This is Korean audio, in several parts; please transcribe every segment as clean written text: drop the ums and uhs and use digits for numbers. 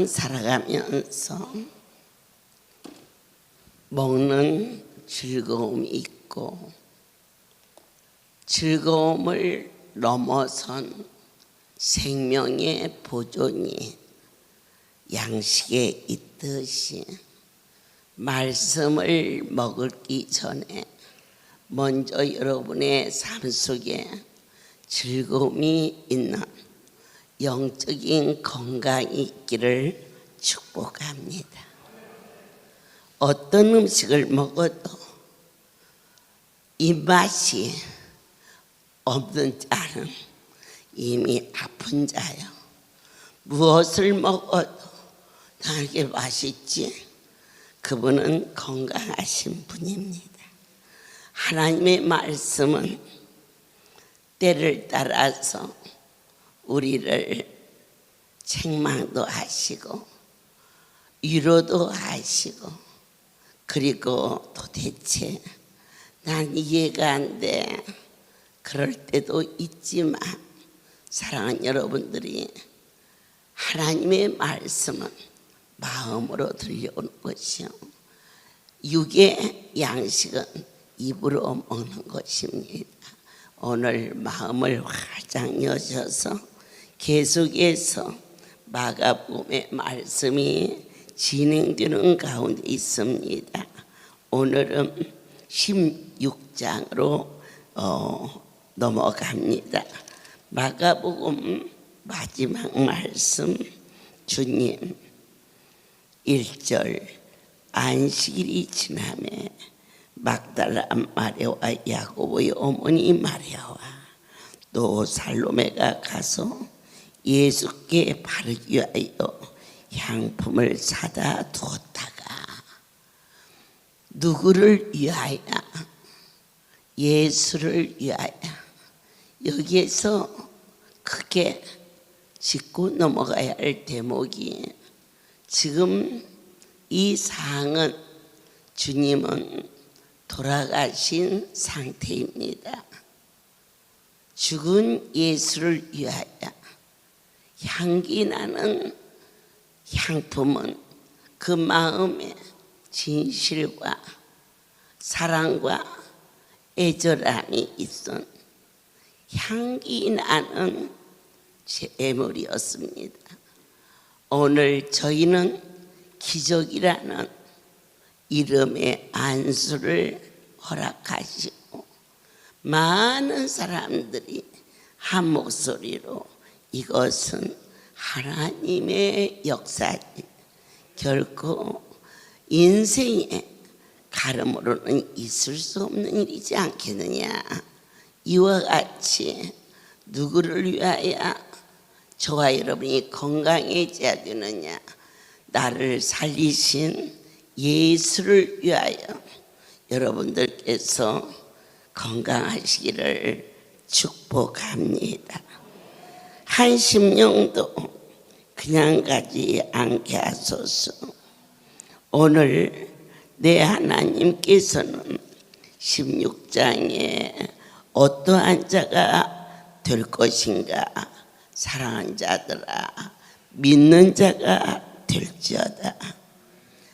살아가면서 먹는 즐거움이 있고 즐거움을 넘어선 생명의 보존이 양식에 있듯이 말씀을 먹기 전에 먼저 여러분의 삶 속에 즐거움이 있는 영적인 건강이 있기를 축복합니다. 어떤 음식을 먹어도 입맛이 없는 자는 이미 아픈 자요. 무엇을 먹어도 나에게 맛있지? 그분은 건강하신 분입니다. 하나님의 말씀은 때를 따라서 우리를 책망도 하시고 위로도 하시고, 그리고 도대체 난 이해가 안 돼 그럴 때도 있지만, 사랑하는 여러분들이 하나님의 말씀은 마음으로 들려오는 것이요, 육의 양식은 입으로 먹는 것입니다. 오늘 마음을 활짝 여셔서 계속해서 마가복음의 말씀이 진행되는 가운데 있습니다. 오늘은 16장으로 넘어갑니다. 마가복음 마지막 말씀, 주님 1절, 안식일이 지나매 막달라 마리아와 야고보의 어머니 마리아와 또 살로메가 가서 예수께 바르기 위하여 향품을 사다 두었다가, 누구를 위하여? 예수를 위하여. 여기에서 크게 짚고 넘어가야 할 대목이, 지금 이 상황은 주님은 돌아가신 상태입니다. 죽은 예수를 위하여 향기 나는 향품은 그 마음에 진실과 사랑과 애절함이 있던 향기 나는 제물이었습니다. 오늘 저희는 기적이라는 이름의 안수를 허락하시고 많은 사람들이 한 목소리로 이것은 하나님의 역사지, 결코 인생에 가름으로는 있을 수 없는 일이지 않겠느냐. 이와 같이 누구를 위하여 저와 여러분이 건강해져야 되느냐? 나를 살리신 예수를 위하여 여러분들께서 건강하시기를 축복합니다. 한 심령도 그냥 가지 않게 하소서. 오늘 내 하나님께서는 16장에 어떠한 자가 될 것인가? 사랑하는 자들아, 믿는 자가 될지어다.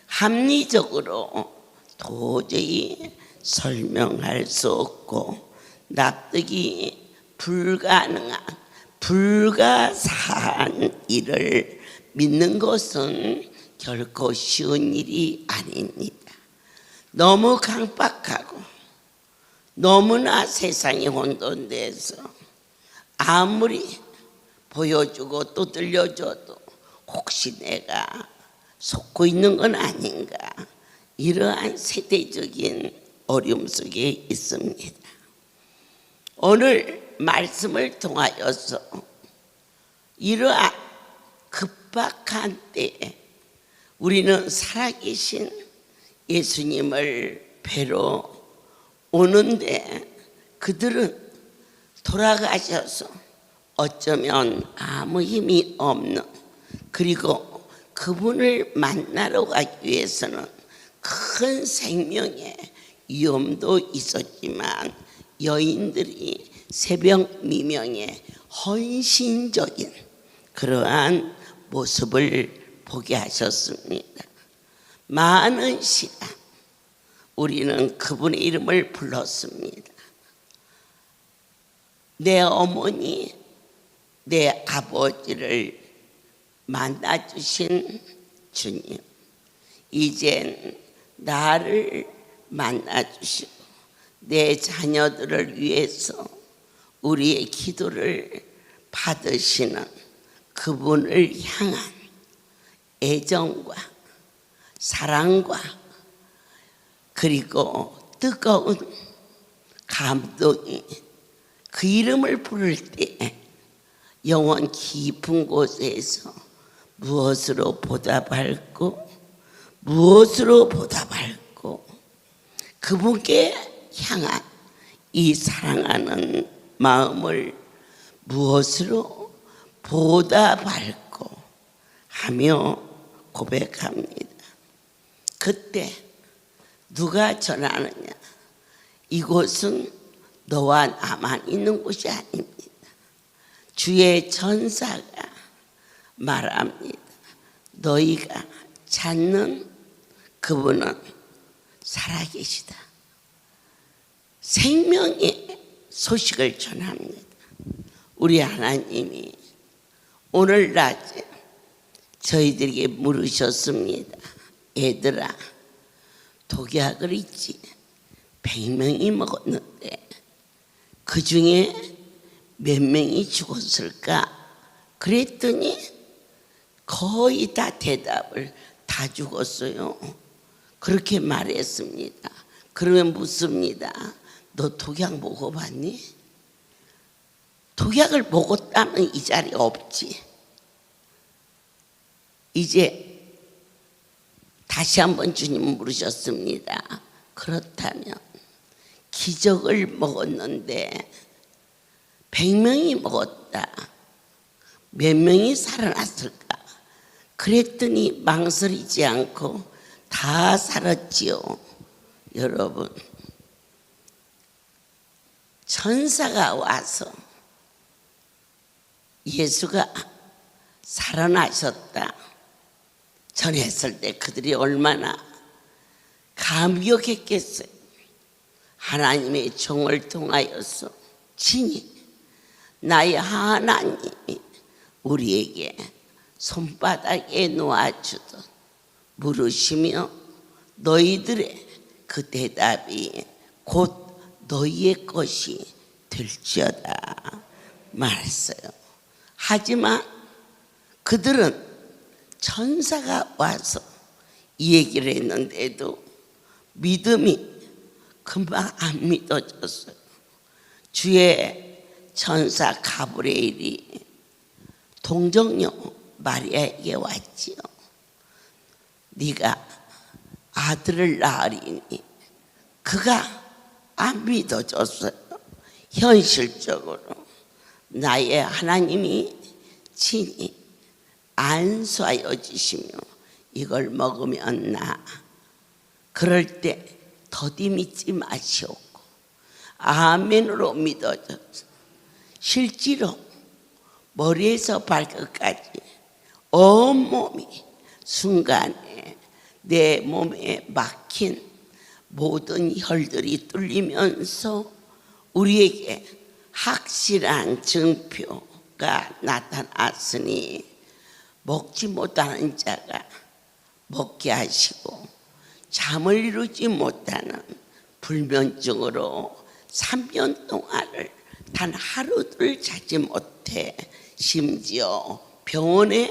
합리적으로 도저히 설명할 수 없고 납득이 불가능한 불가사한 일을 믿는 것은 결코 쉬운 일이 아닙니다. 너무 강박하고 너무나 세상이 혼돈돼서 아무리 보여주고 또 들려줘도 혹시 내가 속고 있는 건 아닌가, 이러한 세대적인 어려움 속에 있습니다. 오늘 말씀을 통하여서 이러한 급박한 때에 우리는 살아계신 예수님을 뵈러 오는데, 그들은 돌아가셔서 어쩌면 아무 힘이 없는, 그리고 그분을 만나러 가기 위해서는 큰 생명의 위험도 있었지만 여인들이 새벽 미명에 헌신적인 그러한 모습을 보게 하셨습니다. 많은 시간 우리는 그분의 이름을 불렀습니다. 내 어머니, 내 아버지를 만나주신 주님, 이젠 나를 만나주시고 내 자녀들을 위해서 우리의 기도를 받으시는 그분을 향한 애정과 사랑과 그리고 뜨거운 감동이 그 이름을 부를 때 영원 깊은 곳에서 무엇으로 보답할고 무엇으로 보답할고 그분께 향한 이 사랑하는 마음을 무엇으로 보답할고 하며 고백합니다. 그때 누가 전하느냐? 이곳은 너와 나만 있는 곳이 아닙니다. 주의 전사가 말합니다. 너희가 찾는 그분은 살아계시다. 생명의 소식을 전합니다. 우리 하나님이 오늘 낮에 저희들에게 물으셨습니다. 얘들아, 독약을 있지 100명이 먹었는데 그 중에 몇 명이 죽었을까? 그랬더니 거의 다 대답을 다 죽었어요. 그렇게 말했습니다. 그러면 묻습니다. 너 독약 먹어봤니? 독약을 먹었다면 이 자리에 없지. 이제 다시 한번 주님 물으셨습니다. 그렇다면 기적을 먹었는데 100명이 먹었다. 몇 명이 살아났을까? 그랬더니 망설이지 않고 다 살았지요. 여러분, 천사가 와서 예수가 살아나셨다 전했을 때 그들이 얼마나 감격했겠어요. 하나님의 종을 통하여서 친히 나의 하나님이 우리에게 손바닥에 놓아주던 물으시며 너희들의 그 대답이 곧 너희의 것이 될지어다 말했어요. 하지만 그들은 천사가 와서 이 얘기를 했는데도 믿음이 금방 안 믿어졌어요. 주의 천사 가브리엘이 동정녀 마리아에게 왔지요. 네가 아들을 낳으리니 그가 안 믿어졌어요. 현실적으로 나의 하나님이 친히 안수하여 주시며 이걸 먹으면 나. 그럴 때 더디 믿지 마시옵고 아멘으로 믿어졌어. 실제로 머리에서 발끝까지 온몸이 순간에 내 몸에 막힌 모든 혈들이 뚫리면서 우리에게 확실한 증표가 나타났으니 먹지 못하는 자가 먹게 하시고 잠을 이루지 못하는 불면증으로 3년 동안을 단 하루도 자지 못해 심지어 병원에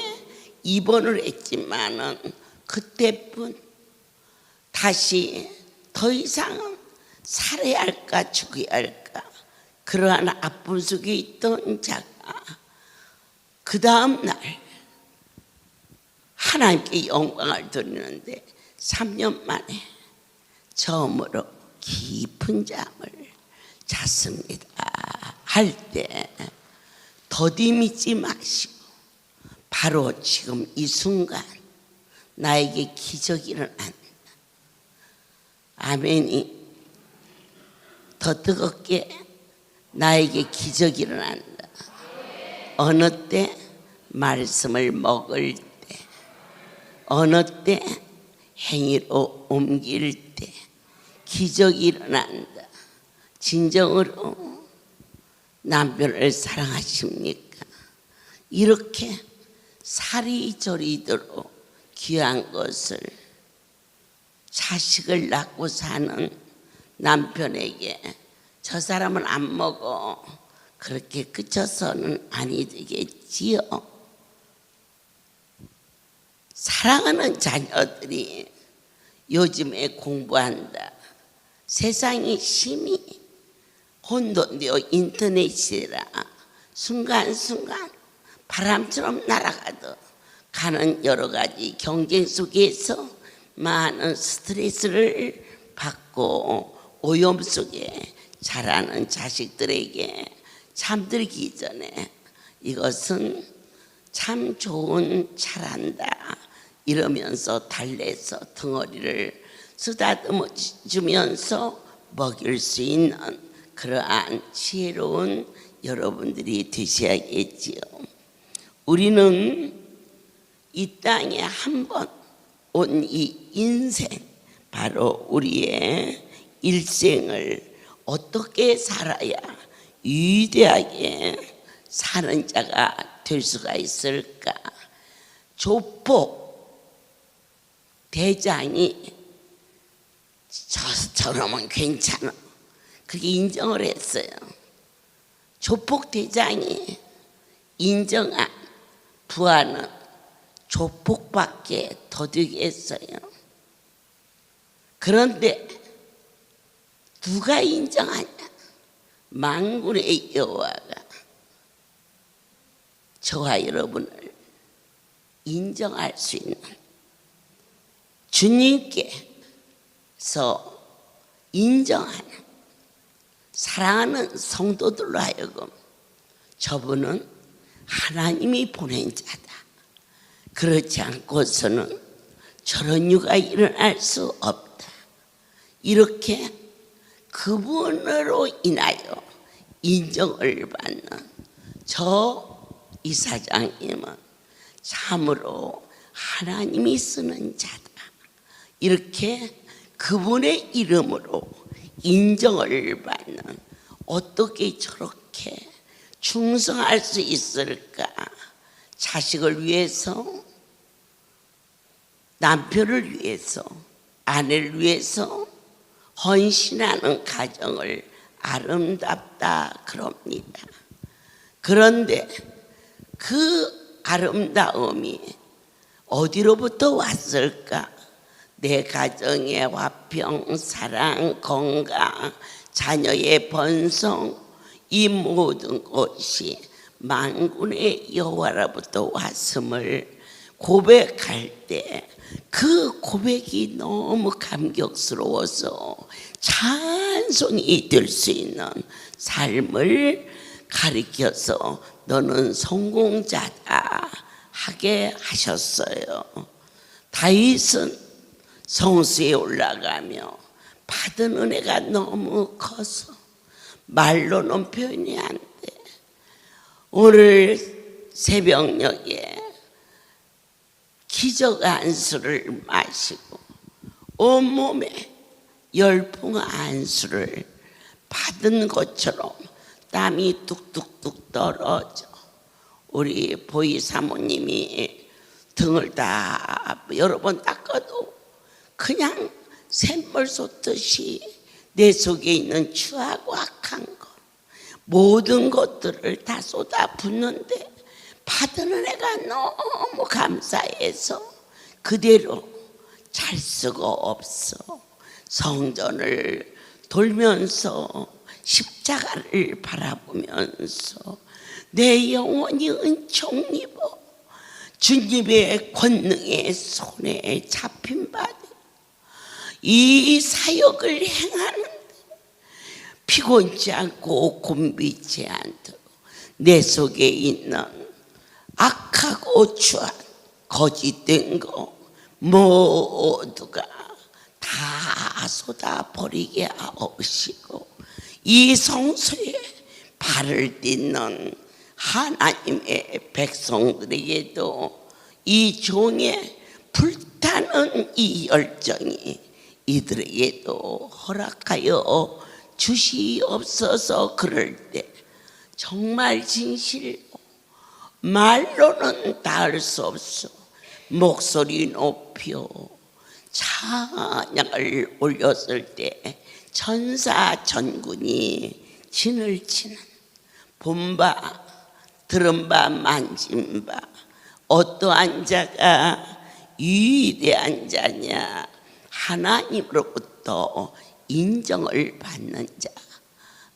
입원을 했지만은 그때뿐 다시 더 이상은 살아야 할까 죽어야 할까 그러한 아픔 속에 있던 자가 그 다음 날 하나님께 영광을 드리는데 3년 만에 처음으로 깊은 잠을 잤습니다. 할 때 더디 믿지 마시고 바로 지금 이 순간 나에게 기적이 일어난다. 아멘이 더 뜨겁게 나에게 기적이 일어난다. 어느 때 말씀을 먹을 때 어느 때 행위로 옮길 때 기적이 일어난다. 진정으로 남편을 사랑하십니까? 이렇게 살이 저리도록 귀한 것을 자식을 낳고 사는 남편에게 저 사람은 안 먹어 그렇게 그쳐서는 아니 되겠지요. 사랑하는 자녀들이 요즘에 공부한다. 세상이 심히 혼돈되어 인터넷이라 순간순간 바람처럼 날아가도 가는 여러 가지 경쟁 속에서 많은 스트레스를 받고 오염 속에 자라는 자식들에게 잠들기 전에 이것은 참 좋은 차란다 이러면서 달래서 덩어리를 쓰다듬어 주면서 먹일 수 있는 그러한 지혜로운 여러분들이 되셔야겠지요. 우리는 이 땅에 한 번 온 이 인생, 바로 우리의 일생을 어떻게 살아야 위대하게 사는 자가 될 수가 있을까? 조폭 대장이 저러면 괜찮아 그렇게 인정을 했어요. 조폭 대장이 인정한 부하는 조폭밖에 더 되겠어요. 그런데 누가 인정하냐? 만군의 여호와가 저와 여러분을 인정할 수 있는 주님께서 인정하는 사랑하는 성도들로 하여금 저분은 하나님이 보낸 자다. 그렇지 않고서는 저런 일가 일어날 수 없다. 이렇게 그분으로 인하여 인정을 받는 저 이사장님은 참으로 하나님이 쓰는 자다. 이렇게 그분의 이름으로 인정을 받는, 어떻게 저렇게 충성할 수 있을까? 자식을 위해서, 남편을 위해서, 아내를 위해서 헌신하는 가정을 아름답다 그럽니다. 그런데 그 아름다움이 어디로부터 왔을까? 내 가정의 화평, 사랑, 건강, 자녀의 번성, 이 모든 것이 만군의 여호와로부터 왔음을 고백할 때 그 고백이 너무 감격스러워서 찬송이 될 수 있는 삶을 가리켜서 너는 성공자다 하게 하셨어요. 다윗은 성수에 올라가며 받은 은혜가 너무 커서 말로는 표현이 안 돼. 오늘 새벽녘에 기적 안수를 마시고 온몸에 열풍 안수를 받은 것처럼 땀이 뚝뚝뚝 떨어져. 우리 보이 사모님이 등을 다 여러 번 닦아도 그냥 샘물 쏟듯이 내 속에 있는 추하고 악한 것, 모든 것들을 다 쏟아붓는데 받은 은혜가 너무 감사해서 그대로 잘 수가 없어. 성전을 돌면서 십자가를 바라보면서 내 영혼이 은총 입어 주님의 권능의 손에 잡힌 바니 이 사역을 행하는데 피곤치 않고 곤비치 않도록 내 속에 있는 악하고 추한 거짓된 거 모두가 다 쏟아버리게 하시고 이 성소에 발을 딛는 하나님의 백성들에게도 이 종의 불타는 이 열정이 이들에게도 허락하여 주시옵소서. 그럴 때 정말 진실로 말로는 닿을 수 없어 목소리 높여 찬양을 올렸을 때 천사 천군이 진을 치는 본 바 들은 바 만진 바 어떠한 자가 위대한 자냐, 하나님으로부터 인정을 받는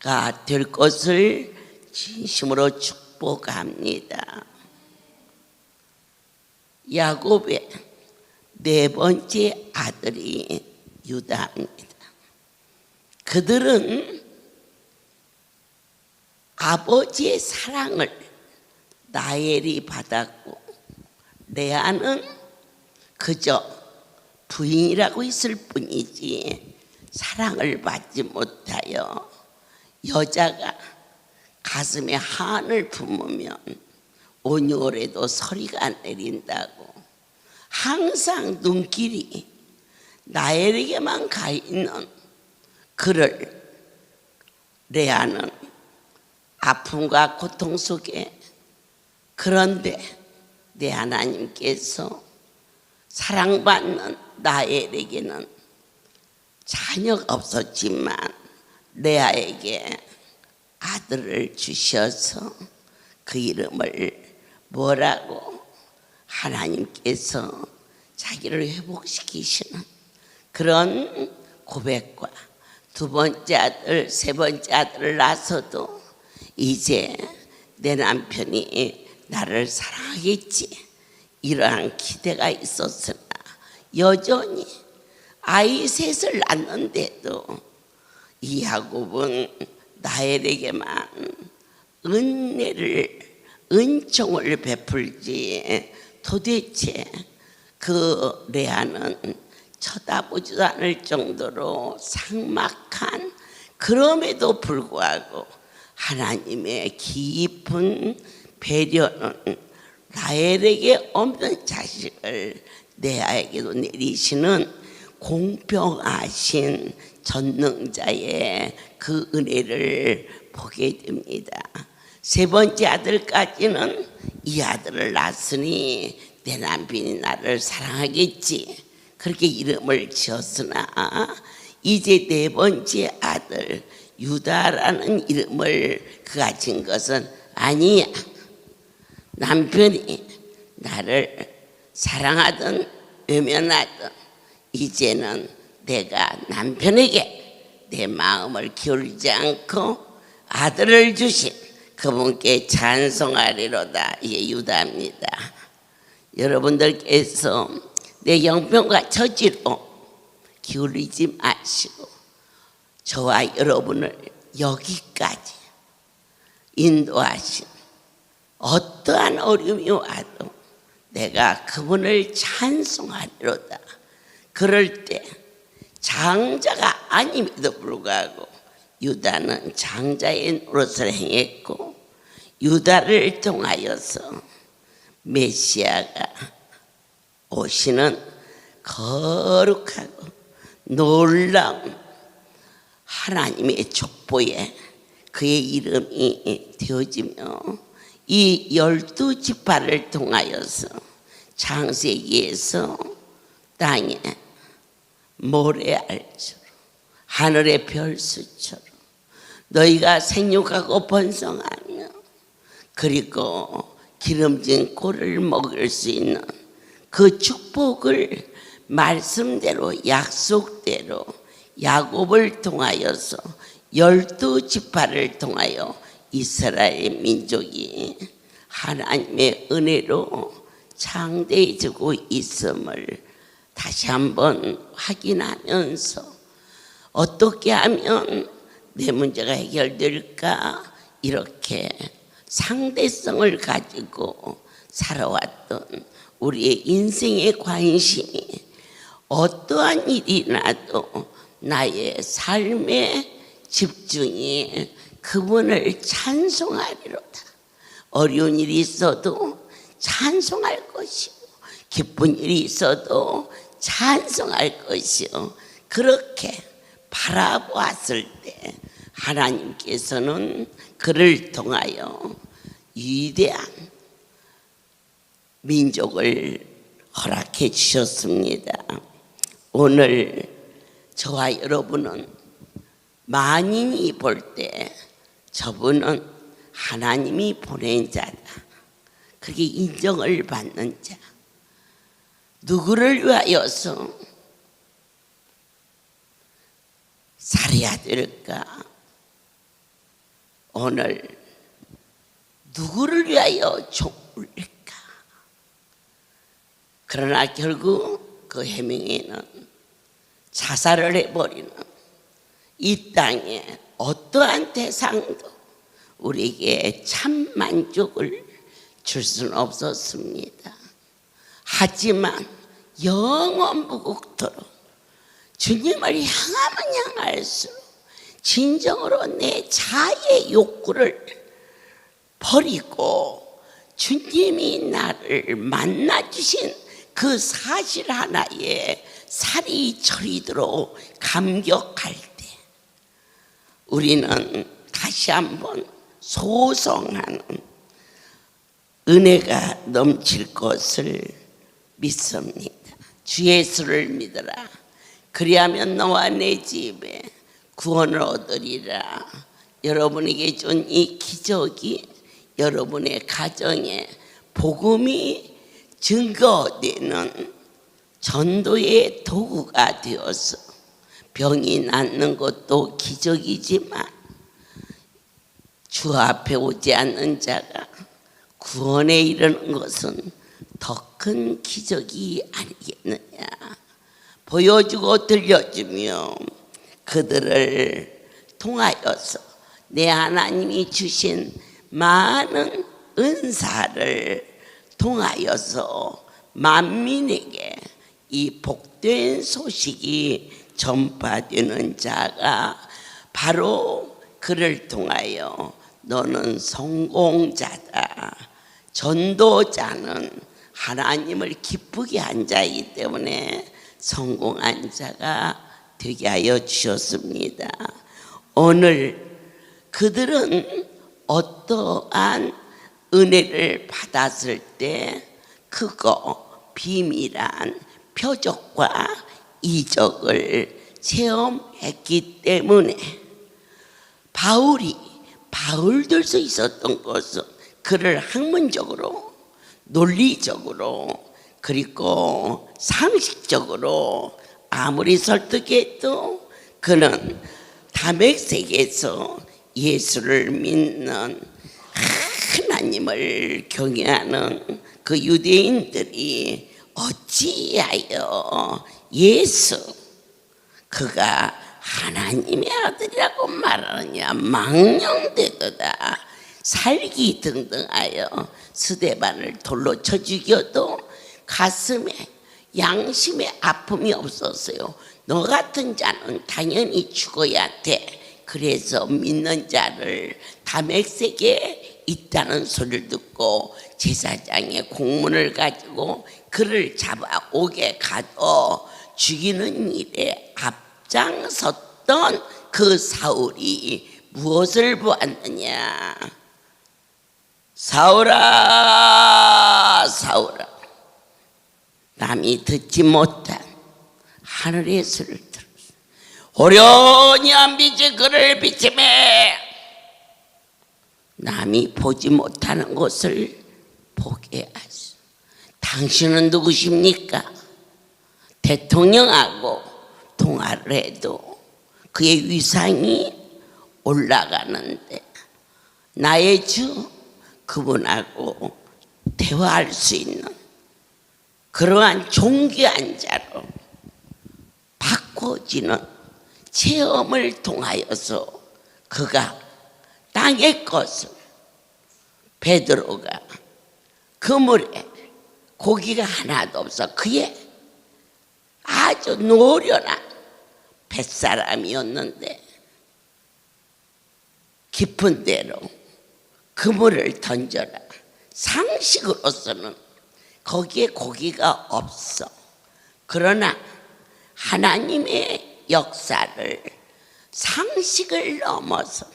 자가 될 것을 진심으로 축복합니다. 야곱의 네 번째 아들이 유다입니다. 그들은 아버지의 사랑을 라헬이 받았고 레아는 그저 부인이라고 있을 뿐이지 사랑을 받지 못하여 여자가 가슴에 한을 품으면 온유월에도 서리가 내린다고 항상 눈길이 라헬에게만 가 있는 그를 레아는 아픔과 고통 속에, 그런데 내 하나님께서 사랑받는 라헬에게는 자녀가 없었지만 레아에게 아들을 주셔서 그 이름을 뭐라고 하나님께서 자기를 회복시키시는 그런 고백과 두 번째 아들, 세 번째 아들을 낳아서도 이제 내 남편이 나를 사랑하겠지, 이러한 기대가 있었으나 여전히 아이 셋을 낳는데도 이 야곱은 라헬에게만 은총을 베풀지 도대체 그 레아는 쳐다보지도 않을 정도로 삭막한, 그럼에도 불구하고 하나님의 깊은 배려는 라헬에게 없는 자식을 레아에게도 내리시는 공평하신 전능자의 그 은혜를 보게 됩니다. 세 번째 아들까지는 이 아들을 낳았으니 내 남편이 나를 사랑하겠지, 그렇게 이름을 지었으나 이제 네 번째 아들 유다라는 이름을 그가 진 것은 아니야. 남편이 나를 사랑하든 외면하든 이제는 내가 남편에게 내 마음을 기울이지 않고 아들을 주신 그분께 찬송하리로다. 이게 유다입니다. 여러분들께서 내 영편과 처지로 기울이지 마시고 저와 여러분을 여기까지 인도하신 어떠한 어려움이 와도 내가 그분을 찬송하리로다. 그럴 때 장자가 아님에도 불구하고 유다는 장자의 노릇을 행했고 유다를 통하여서 메시아가 오시는 거룩하고 놀라운 하나님의 족보에 그의 이름이 되어지며 이 12지파를 통하여서 창세기에서 땅에 모래알처럼 하늘의 별수처럼 너희가 생육하고 번성하며 그리고 기름진 꼴을 먹을 수 있는 그 축복을 말씀대로 약속대로 야곱을 통하여서 12지파를 통하여 이스라엘 민족이 하나님의 은혜로 창대해지고 있음을 다시 한번 확인하면서 어떻게 하면 내 문제가 해결될까, 이렇게 상대성을 가지고 살아왔던 우리의 인생의 관심이 어떠한 일이 나도 나의 삶의 집중이 그분을 찬송하리로다. 어려운 일이 있어도 찬송할 것이고 기쁜 일이 있어도 찬송할 것이요. 그렇게 바라보았을 때 하나님께서는 그를 통하여 위대한 민족을 허락해 주셨습니다. 오늘 저와 여러분은 만인이 볼 때 저분은 하나님이 보낸 자다, 그렇게 인정을 받는 자. 누구를 위하여서 살아야 될까? 오늘 누구를 위하여 죽을까? 그러나 결국 그 해밍이는 자살을 해버리는, 이 땅에 어떠한 대상도 우리에게 참 만족을 줄 수는 없었습니다. 하지만 영원 무국토록 주님을 향하면 향할수록 진정으로 내 자의 욕구를 버리고 주님이 나를 만나주신 그 사실 하나에 살이 저리도록 감격할 때 우리는 다시 한번 소성하는 은혜가 넘칠 것을 믿습니다. 주 예수를 믿으라. 그리하면 너와 내 집에 구원을 얻으리라. 여러분에게 준 이 기적이 여러분의 가정에 복음이 증거되는 전도의 도구가 되어서 병이 낫는 것도 기적이지만 주 앞에 오지 않는 자가 구원에 이르는 것은 더 큰 기적이 아니겠느냐. 보여주고 들려주며 그들을 통하여서 내 하나님이 주신 많은 은사를 통하여서 만민에게 이 복된 소식이 전파되는 자가 바로 그를 통하여 너는 성공자다. 전도자는 하나님을 기쁘게 한 자이기 때문에 성공한 자가 되게 하여 주셨습니다. 오늘 그들은 어떠한 은혜를 받았을 때 그거 비밀한 표적과 이적을 체험했기 때문에 바울 될 수 있었던 것은 그를 학문적으로, 논리적으로, 그리고 상식적으로 아무리 설득해도 그는 다메섹에서 예수를 믿는 하나님을 경외하는 그 유대인들이 어찌하여 예수, 그가 하나님의 아들이라고 말하느냐, 망령되도다. 살기 등등하여 스데반을 돌로 쳐 죽여도 가슴에 양심에 아픔이 없었어요. 너 같은 자는 당연히 죽어야 돼. 그래서 믿는 자를 다메섹에 있다는 소리를 듣고 제사장의 공문을 가지고 그를 잡아오게 가도 죽이는 일에 앞장섰던 그 사울이 무엇을 보았느냐? 사울아, 사울아, 남이 듣지 못한 하늘의 소리를 들었어. 호련히 한 빛이 그를 비치매 남이 보지 못하는 것을 보게 하소. 당신은 누구십니까? 대통령하고 통화를 해도 그의 위상이 올라가는데 나의 주 그분하고 대화할 수 있는 그러한 존귀한 자로 바꿔지는 체험을 통하여서 그가 땅의 것을, 베드로가 그물에 고기가 하나도 없어 그의 아주 노련한 뱃사람이었는데 깊은 데로 그물을 던져라. 상식으로서는 거기에 고기가 없어. 그러나 하나님의 역사를 상식을 넘어서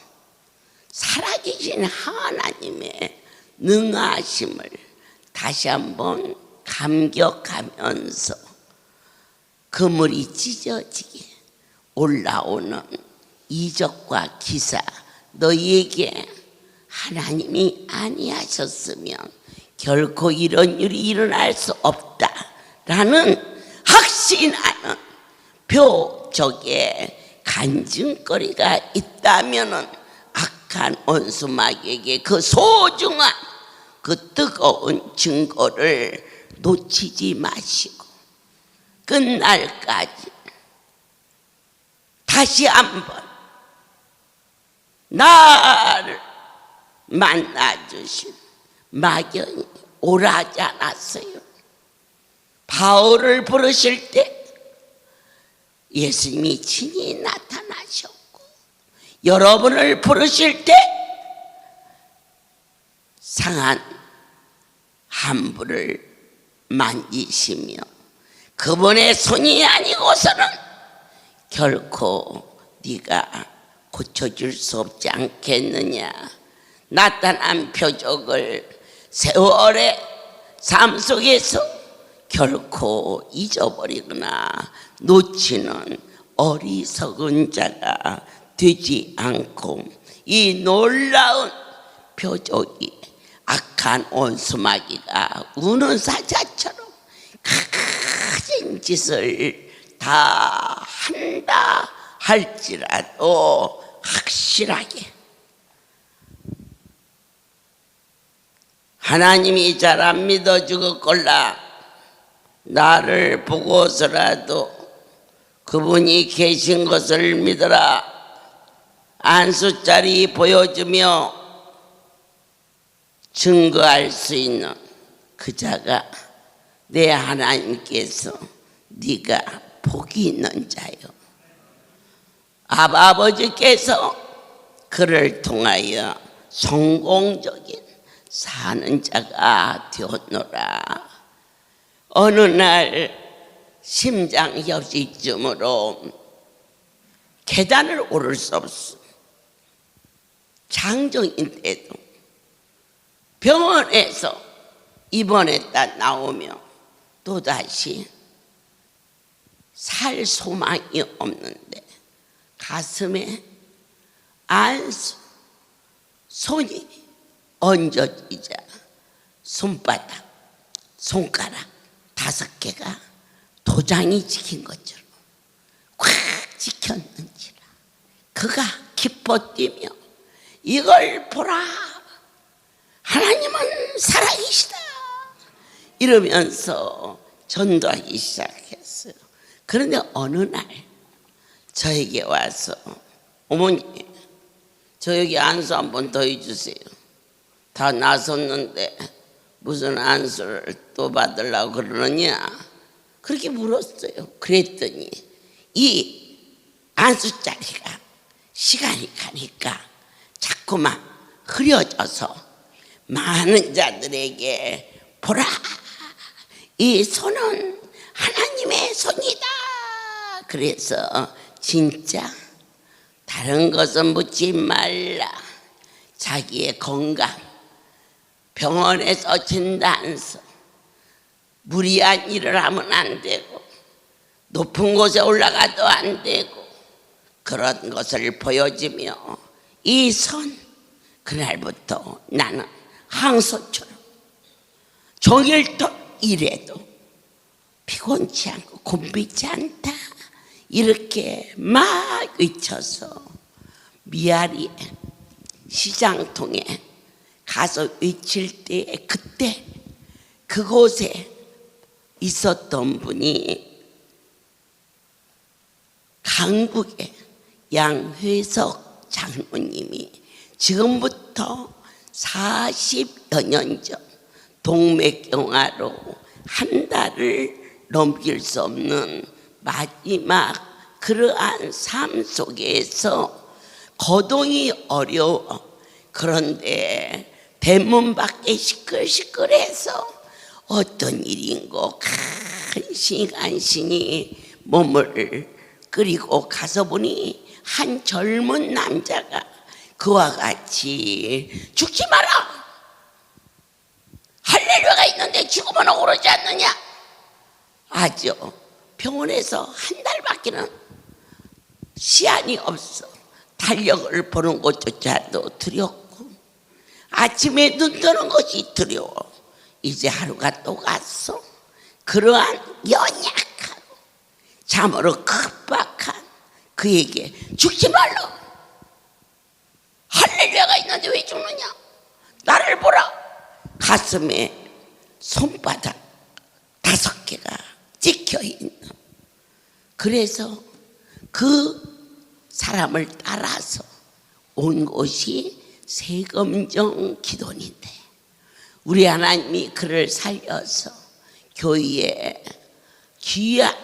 살아계신 하나님의 능하심을 다시 한번 감격하면서 그물이 찢어지게 올라오는 이적과 기사, 너희에게 하나님이 아니하셨으면 결코 이런 일이 일어날 수 없다라는 확신하는 표적의 간증거리가 있다면은 악한 원수마귀에게 그 소중한 그 뜨거운 증거를 놓치지 마시고 끝날까지 다시 한번 나를 만나주신 막연히 오라지 않았어요. 바울을 부르실 때 예수님이 친히 나타나셨고, 여러분을 부르실 때 상한 함부를 만지시며 그분의 손이 아니고서는 결코 네가 고쳐줄 수 없지 않겠느냐. 나타난 표적을 세월의 삶 속에서 결코 잊어버리거나 놓치는 어리석은 자가 되지 않고 이 놀라운 표적이 악한 원수마귀가 우는 사자처럼 가진 짓을 다 한다 할지라도 확실하게 하나님이 잘 안 믿어 죽었걸라. 나를 보고서라도 그분이 계신 것을 믿어라. 안수자리 보여주며 증거할 수 있는 그 자가 내 하나님께서 네가 복이 있는 자요. 아버지께서 그를 통하여 성공적인 사는 자가 되었노라. 어느 날 심장협식증으로 계단을 오를 수 없어. 장정인데도 병원에서 입원했다 나오며 또다시 살 소망이 없는데 가슴에 안수 손이 얹어지자 손바닥 손가락 5개가 도장이 찍힌 것처럼 꽉 찍혔는지라 그가 기뻐 뛰며 이걸 보라, 하나님은 살아계시다 이러면서 전도하기 시작했어요. 그런데 어느 날 저에게 와서 어머니 저 여기 안수 한 번 더 해주세요. 다 나섰는데 무슨 안수를 또 받으려고 그러느냐 그렇게 물었어요. 그랬더니 이 안수자리가 시간이 가니까 자꾸만 흐려져서 많은 자들에게 보라, 이 손은 하나님의 손이다. 그래서 진짜 다른 것은 묻지 말라. 자기의 건강, 병원에서 진단서, 무리한 일을 하면 안 되고 높은 곳에 올라가도 안 되고 그런 것을 보여주며 이 손, 그날부터 나는 항소처럼 종일토록 일해도 피곤치 않고 곤비지 않다 이렇게 막 외쳐서 미아리에 시장통에 가서 외칠 때 그때 그곳에 있었던 분이 강북의 양회석 장로님이 지금부터 40여 년 전 동맥경화로 한 달을 넘길 수 없는 마지막 그러한 삶 속에서 거동이 어려워. 그런데 대문 밖에 시끌시끌해서 어떤 일인고 간신히 몸을 끓이고 가서 보니 한 젊은 남자가 그와 같이 죽지 마라, 할렐루야가 있는데 죽으면 오르지 않느냐. 아주 병원에서 한 달밖에는 시간이 없어. 달력을 보는 것조차도 두렵고 아침에 눈 뜨는 것이 두려워. 이제 하루가 또 갔어. 그러한 연약하고 참으로 급박한 그에게 죽지 말라, 할렐루야가 있는데 왜 죽느냐, 나를 보라. 가슴에 손바닥 5개가 찍혀있는. 그래서 그 사람을 따라서 온 곳이 세검정 기돈인데 우리 하나님이 그를 살려서 교회에 귀한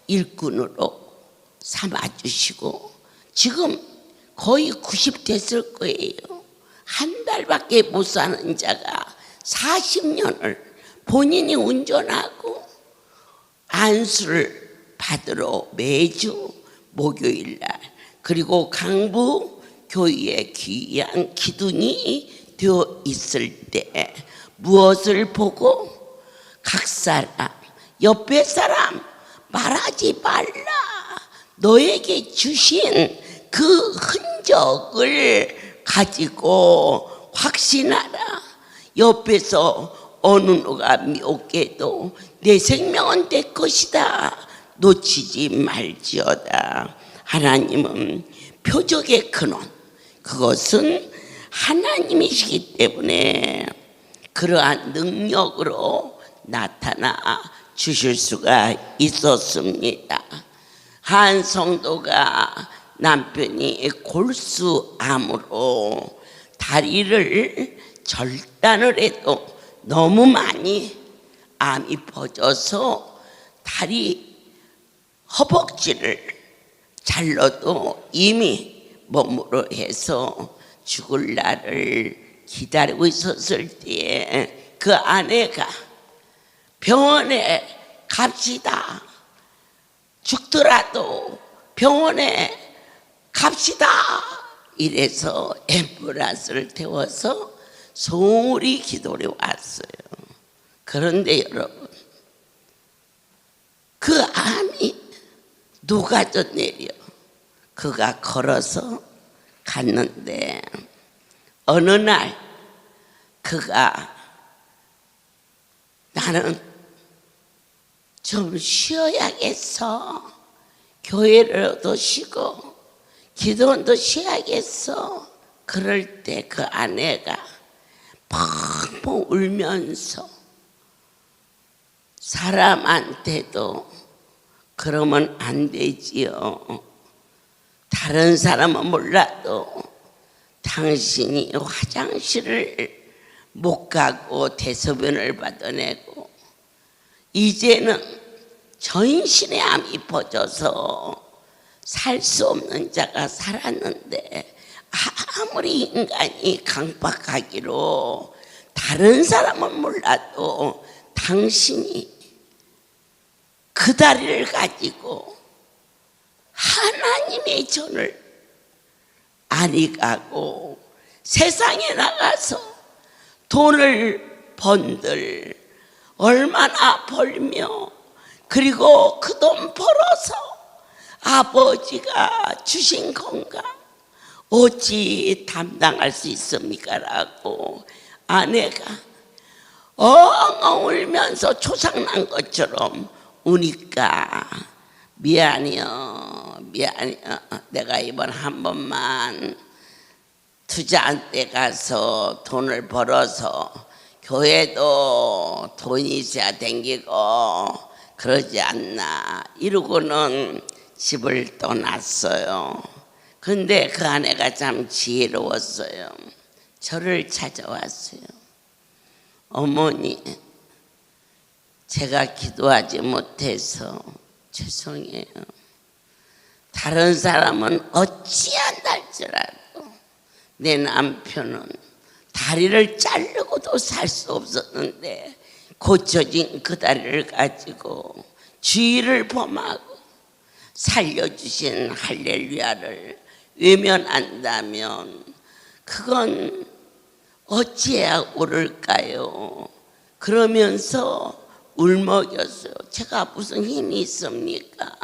일꾼으로 삼아주시고 지금 거의 90 됐을 거예요. 한 달밖에 못 사는 자가 40년을 본인이 운전하고 안수를 받으러 매주 목요일날 그리고 강부 교회에 귀한 기둥이 되어 있을 때 무엇을 보고 각 사람 옆에 사람 말하지 말라, 너에게 주신 그 흔적을 가지고 확신하라. 옆에서 어느 누가 미혹해도 내 생명은 내 것이다, 놓치지 말지어다. 하나님은 표적의 근원, 그것은 하나님이시기 때문에 그러한 능력으로 나타나 주실 수가 있었습니다. 한 성도가 남편이 골수암으로 다리를 절단을 해도 너무 많이 암이 퍼져서 다리 허벅지를 잘라도 이미 몸으로 해서 죽을 날을 기다리고 있었을 때에 그 아내가 병원에 갑시다, 죽더라도 병원에 갑시다 이래서 앰뷸런스를 태워서 소리 기도에 왔어요. 그런데 여러분, 그 암이 녹아져 내려 그가 걸어서 갔는데 어느 날 그가 나는 좀 쉬어야겠어, 교회로도 쉬고 기도원도 쉬어야겠어. 그럴 때 그 아내가 펑펑 울면서 사람한테도 그러면 안 되지요. 다른 사람은 몰라도 당신이 화장실을 못 가고 대소변을 받아내고 이제는 전신에 암이 퍼져서 살 수 없는 자가 살았는데 아무리 인간이 강박하기로 다른 사람은 몰라도 당신이 그 다리를 가지고 하나님의 전을 아니 가고 세상에 나가서 돈을 번들 얼마나 벌며 그리고 그 돈 벌어서 아버지가 주신 건가 어찌 담당할 수 있습니까? 라고 아내가 엉엉 울면서 초상난 것처럼 우니까 미안해요, 내가 이번 한 번만 투자한테 가서 돈을 벌어서 교회도 돈이 있어야 댕기고 그러지 않나 이러고는 집을 떠났어요. 근데 그 아내가 참 지혜로웠어요. 저를 찾아왔어요. 어머니, 제가 기도하지 못해서 죄송해요. 다른 사람은 어찌한다 할지라도 내 남편은 다리를 자르고도 살 수 없었는데 고쳐진 그 다리를 가지고 주의를 범하고 살려주신 할렐루야를 외면한다면 그건 어찌해야 옳을까요? 그러면서 울먹였어요. 제가 무슨 힘이 있습니까?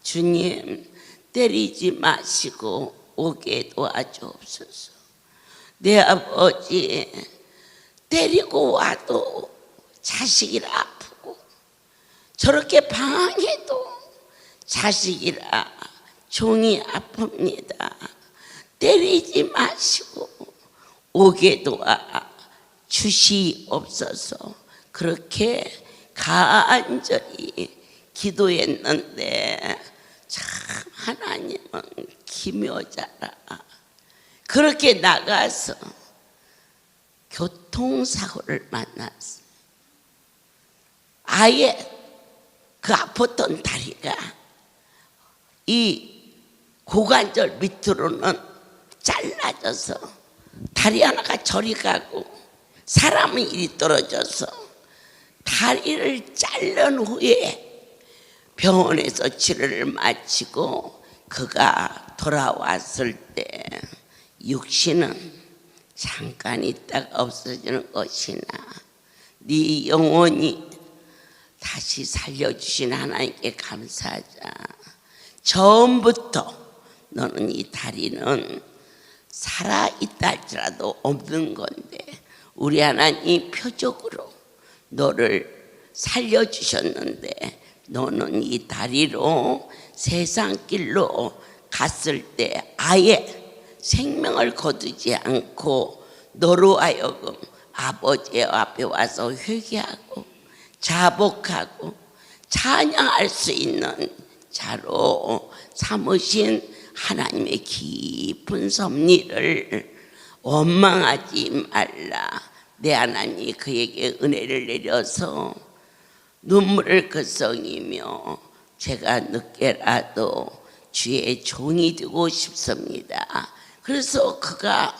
주님, 때리지 마시고 오게 도와주옵소서. 내 아버지, 때리고 와도 자식이라 아프고 저렇게 방황해도 자식이라 종이 아픕니다. 때리지 마시고 오게 도와 주시옵소서. 그렇게 간절히 기도했는데 참 하나님은 기묘자라. 그렇게 나가서 교통사고를 만났어요. 아예 그 아팠던 다리가 이 고관절 밑으로는 잘라져서 다리 하나가 저리 가고 사람은 이리 떨어져서 다리를 자른 후에 병원에서 치료를 마치고 그가 돌아왔을 때 육신은 잠깐 있다가 없어지는 것이나 네 영혼이 다시 살려주신 하나님께 감사하자. 처음부터 너는 이 다리는 살아있다 할지라도 없는 건데 우리 하나님 표적으로 너를 살려주셨는데 너는 이 다리로 세상길로 갔을 때 아예 생명을 거두지 않고 너로 하여금 아버지 앞에 와서 회개하고 자복하고 찬양할 수 있는 자로 삼으신 하나님의 깊은 섭리를 원망하지 말라. 내 하나님이 그에게 은혜를 내려서 눈물을 글썽이며 제가 늦게라도 주의 종이 되고 싶습니다. 그래서 그가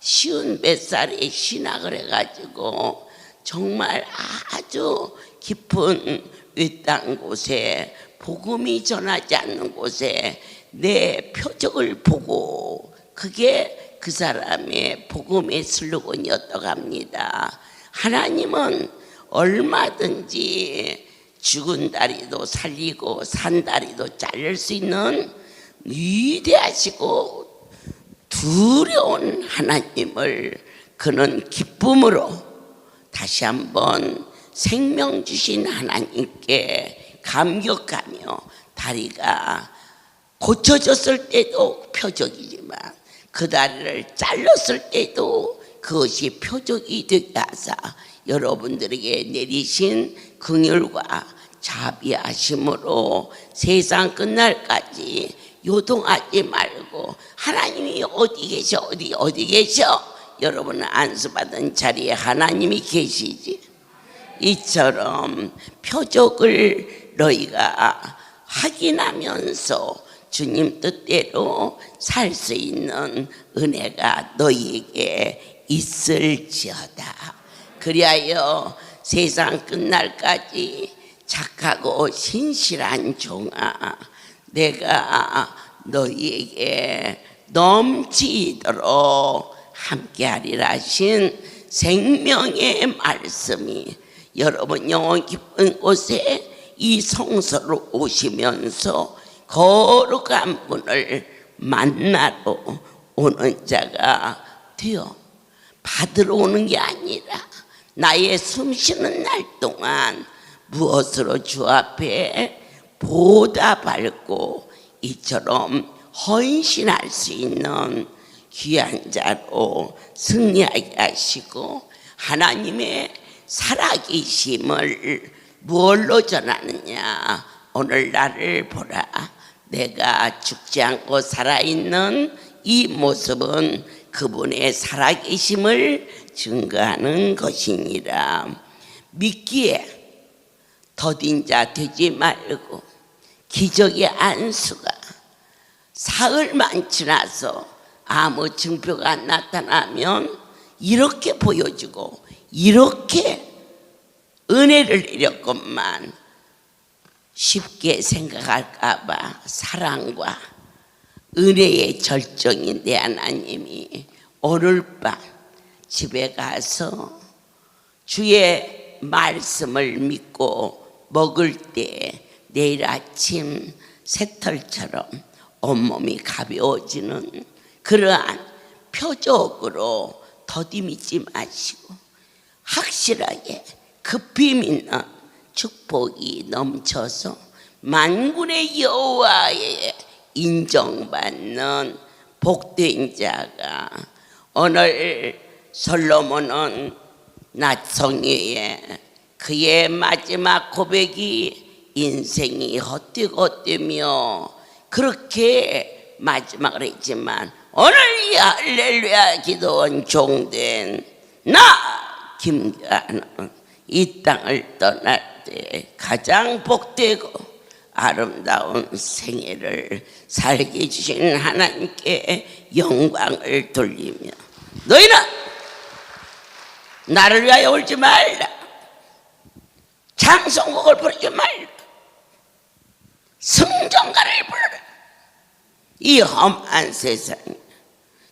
쉬운 몇 살에 신학을 해가지고 정말 아주 깊은 외딴 곳에 복음이 전하지 않는 곳에 내 표적을 보고 그게 그 사람의 복음의 슬로건이었다고 합니다. 하나님은 얼마든지 죽은 다리도 살리고 산 다리도 자를 수 있는 위대하시고 두려운 하나님을 그는 기쁨으로 다시 한번 생명 주신 하나님께 감격하며 다리가 고쳐졌을 때도 표적이지만 그 다리를 잘랐을 때도 그것이 표적이 되게 하사 여러분들에게 내리신 긍휼과 자비하심으로 세상 끝날까지 요동하지 말고 하나님이 어디 계셔 어디 계셔. 여러분은 안수받은 자리에 하나님이 계시지. 이처럼 표적을 너희가 확인하면서 주님 뜻대로 살 수 있는 은혜가 너희에게 있을지어다. 그리하여 세상 끝날까지 착하고 신실한 종아, 내가 너희에게 넘치도록 함께하리라 하신 생명의 말씀이 여러분 영혼 깊은 곳에 이 성소로 오시면서 거룩한 분을 만나러 오는 자가 되어 받으러 오는 게 아니라 나의 숨쉬는 날 동안 무엇으로 주 앞에 보답하고 이처럼 헌신할 수 있는 귀한 자로 승리하게 하시고 하나님의 살아계심을 무엇로 전하느냐. 오늘 나를 보라. 내가 죽지 않고 살아있는 이 모습은 그분의 살아계심을 증거하는 것이니라. 믿기에 더딘 자 되지 말고 기적의 안수가 사흘만 지나서 아무 증표가 안 나타나면 이렇게 보여주고 이렇게 은혜를 내렸건만 쉽게 생각할까봐 사랑과 은혜의 절정인 내 하나님이 오늘 밤 집에 가서 주의 말씀을 믿고 먹을 때 내일 아침 새털처럼 온몸이 가벼워지는 그러한 표적으로 더디미지 마시고 확실하게 급히 믿는 축복이 넘쳐서 만군의 여호와의 인정받는 복된 자가 오늘 솔로몬은 낮 성회에 그의 마지막 고백이 인생이 헛되고 그렇게 마지막을 했지만 오늘 이 할렐루야 기도원 종된 나 김교환은 이 땅을 떠날 때 가장 복되고 아름다운 생애를 살게 해주신 하나님께 영광을 돌리며 너희는 나를 위하여 울지 말라, 찬송곡을 부르지 말라, 승전가를 부르라. 이 험한 세상에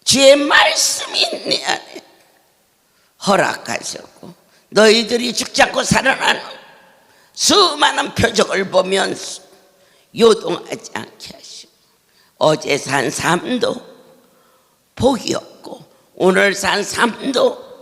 주의 말씀이 내 안에 허락하셨고 너희들이 죽지 않고 살아나는 수많은 표적을 보면서 요동하지 않게 하시고 어제 산 삶도 복이었고 오늘 산 삶도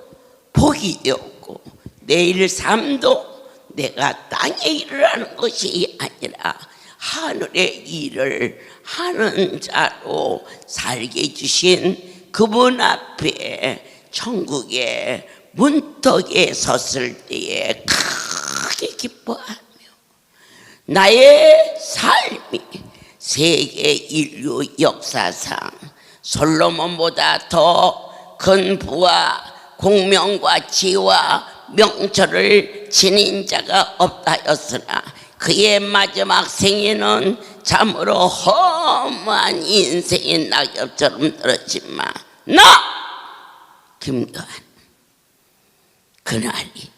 복이었고 내일 삶도 내가 땅에 일을 하는 것이 아니라 하늘의 일을 하는 자로 살게 해주신 그분 앞에 천국의 문턱에 섰을 때에 크게 기뻐하며 나의 삶이 세계 인류 역사상 솔로몬보다 더 큰 부와 공명과 지혜와 명철을 지닌 자가 없다였으나 그의 마지막 생애는 참으로 험한 인생의 낙엽처럼 들었지만 나 김교환 그날이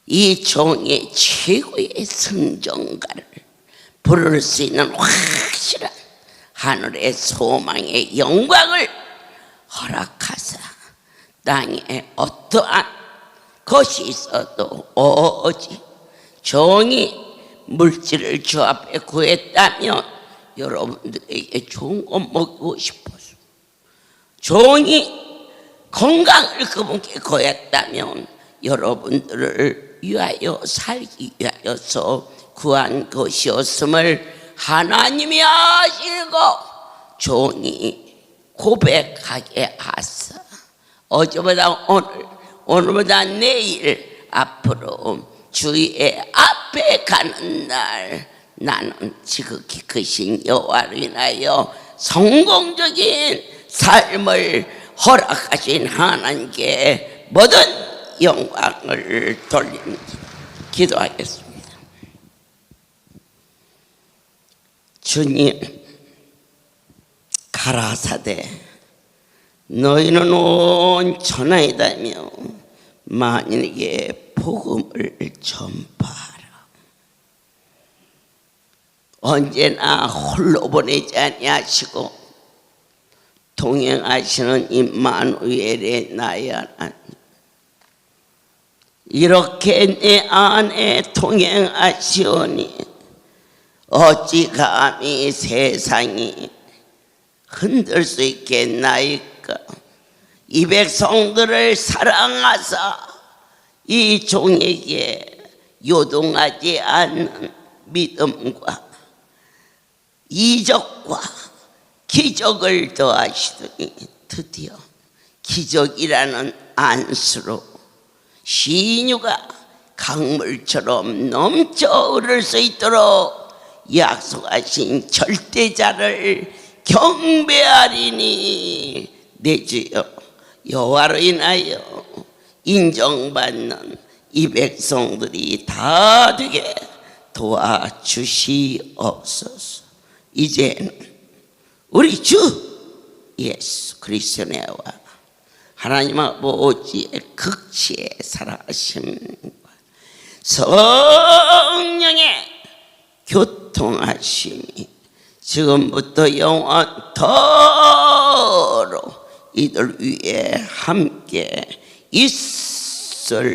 이 종의 최고의 승전가를 부를 수 있는 확실한 하늘의 소망의 영광을 허락하사 땅에 어떠한 것이 있어도 오직 종이 물질을 주 앞에 구했다면 여러분들에게 좋은 거 먹고 싶어서, 종이 건강을 그분께 구했다면 여러분들을 위하여 살기 위하여서 구한 것이었음을 하나님이 아시고 종이 고백하게 하사 어제보다 오늘, 오늘보다 내일, 앞으로 주의 앞에 가는 날 나는 지극히 크신 여호와를 인하여 성공적인 삶을 허락하신 하나님께 모든 영광을 돌립니다. 기도하겠습니다. 주님, 가라사대 너희는 온 천하에 다니며 만인에게 복음을 전파하라. 언제나 홀로 보내지 아니하시고 동행하시는 임마누엘의 나의 하나님, 이렇게 내 안에 동행하시오니 어찌 감히 세상이 흔들 수 있겠나이까. 이 백성들을 사랑하사 이 종에게 요동하지 않는 믿음과 이적과 기적을 더하시더니 드디어 기적이라는 안수로 신유가 강물처럼 넘쳐 흐를 수 있도록 약속하신 절대자를 경배하리니 내 주여, 여호와로 인하여 인정받는 이 백성들이 다 되게 도와주시옵소서. 이제는 우리 주 예수 그리스도의 은혜와 하나님 아버지의 극치의 살아가심과 성령의 교통하심이 지금부터 영원토록 이들 위에 함께 있을지어다.